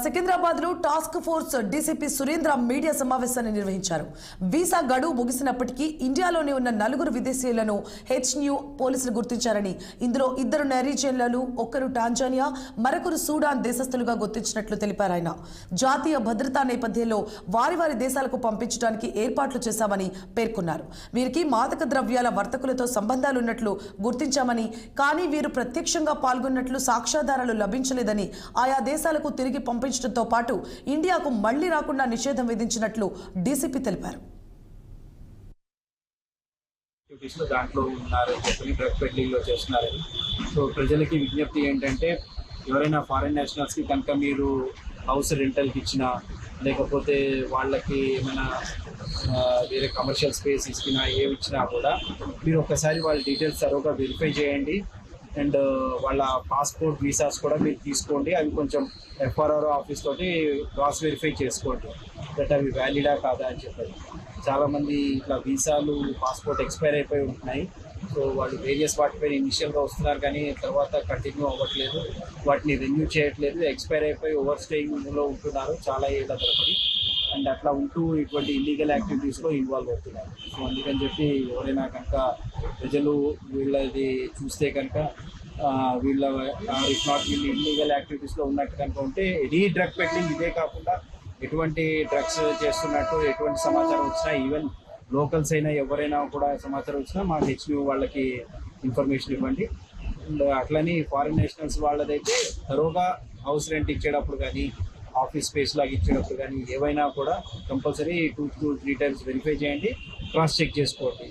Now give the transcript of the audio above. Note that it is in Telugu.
సికింద్రాబాద్ లో task force DCP Surendra media సమావేశాన్ని నిర్వహించారు. వీసా గడువు ముగిసినప్పటికీ ఇండియాలోనే ఉన్న 4 విదేశీయులను హెచ్న్యూ పోలీసులు గుర్తించారని, ఇందులో 2 నైజీరియన్లు, 1 టాంజానియా, మరొకరు సూడాన్ దేశస్థులుగా గుర్తించినట్లు తెలిపారు. ఆయన జాతీయ భద్రతా నేపథ్యంలో వారి దేశాలకు పంపించడానికి ఏర్పాట్లు చేశామని పేర్కొన్నారు. వీరికి మాదక ద్రవ్యాల వర్తకులతో సంబంధాలున్నట్లు గుర్తించామని, కానీ వీరు ప్రత్యక్షంగా పాల్గొన్నట్లు సాక్ష్యాధారాలు లభించలేదని, ఆయా దేశాలకు తిరిగి పంపించడంతో పాటు ఇండియాకు మళ్లీ రాకుండా నిషేధం విధించినట్లు డీసీపీ తెలిపారు. దాంట్లో ఉన్నారు, డ్రగ్ పెడ్లింగ్ లో చేస్తున్నారని. సో ప్రజలకి విజ్ఞప్తి ఏంటంటే, ఎవరైనా ఫారిన్ నేషనల్స్కి కనుక మీరు హౌస్ రెంటల్కి ఇచ్చినా, లేకపోతే వాళ్ళకి ఏమైనా వేరే కమర్షియల్ స్పేస్ ఇచ్చినా, ఏమి ఇచ్చినా కూడా మీరు ఒకసారి వాళ్ళ డీటెయిల్స్ సరిగ్గా వెరిఫై చేయండి. అండ్ వాళ్ళ పాస్పోర్ట్, వీసాస్ కూడా మీరు తీసుకోండి. అవి కొంచెం ఎఫ్ఆర్ఆర్ ఆఫీస్ తోటి క్రాస్ వెరిఫై చేసుకోండి, దట్ అవి వ్యాలిడా కాదా అని చెప్పారు. చాలామంది ఇట్లా వీసాలు, పాస్పోర్ట్ ఎక్స్పైర్ అయిపోయి ఉంటున్నాయి. సో వాళ్ళు వేరియస్ వాటిపైన ఇనిషియల్గా వస్తున్నారు, కానీ తర్వాత కంటిన్యూ అవ్వట్లేదు, వాటిని రెన్యూ చేయట్లేదు, ఎక్స్పైర్ అయిపోయి ఓవర్ స్టేయింగ్లో ఉంటున్నారు చాలా ఏళ్ళ తరబడి. అండ్ అట్లా ఉంటూ ఇటువంటి ఇల్లీగల్ యాక్టివిటీస్లో ఇన్వాల్వ్ అవుతున్నారు. సో అందుకని చెప్పి ఎవరైనా కనుక ప్రజలు వీళ్ళది చూస్తే కనుక వీళ్ళ ఇఫ్ నాట్ వీళ్ళు ఇల్లీగల్ యాక్టివిటీస్లో ఉన్నట్టు కనుక ఉంటే, ఎనీ డ్రగ్ పెడ్లింగ్ ఇదే కాకుండా ఎటువంటి డ్రగ్స్ చేస్తున్నట్టు ఎటువంటి సమాచారం వచ్చినా, ఈవెన్ లోకల్స్ అయినా ఎవరైనా కూడా సమాచారం వచ్చినా మా హెచ్న్యూ వాళ్ళకి ఇన్ఫర్మేషన్ ఇవ్వండి. అండ్ అట్లని ఫారిన్ నేషనల్స్ వాళ్ళదైతే తరోగా హౌస్ రెంట్ ఇచ్చేటప్పుడు కానీ, ఆఫీస్ స్పేస్ లాగా ఇచ్చేటప్పుడు కానీ ఏవైనా కూడా కంపల్సరీ 2 to 3 times వెరిఫై చేయండి, క్రాస్ చెక్ చేసుకోండి.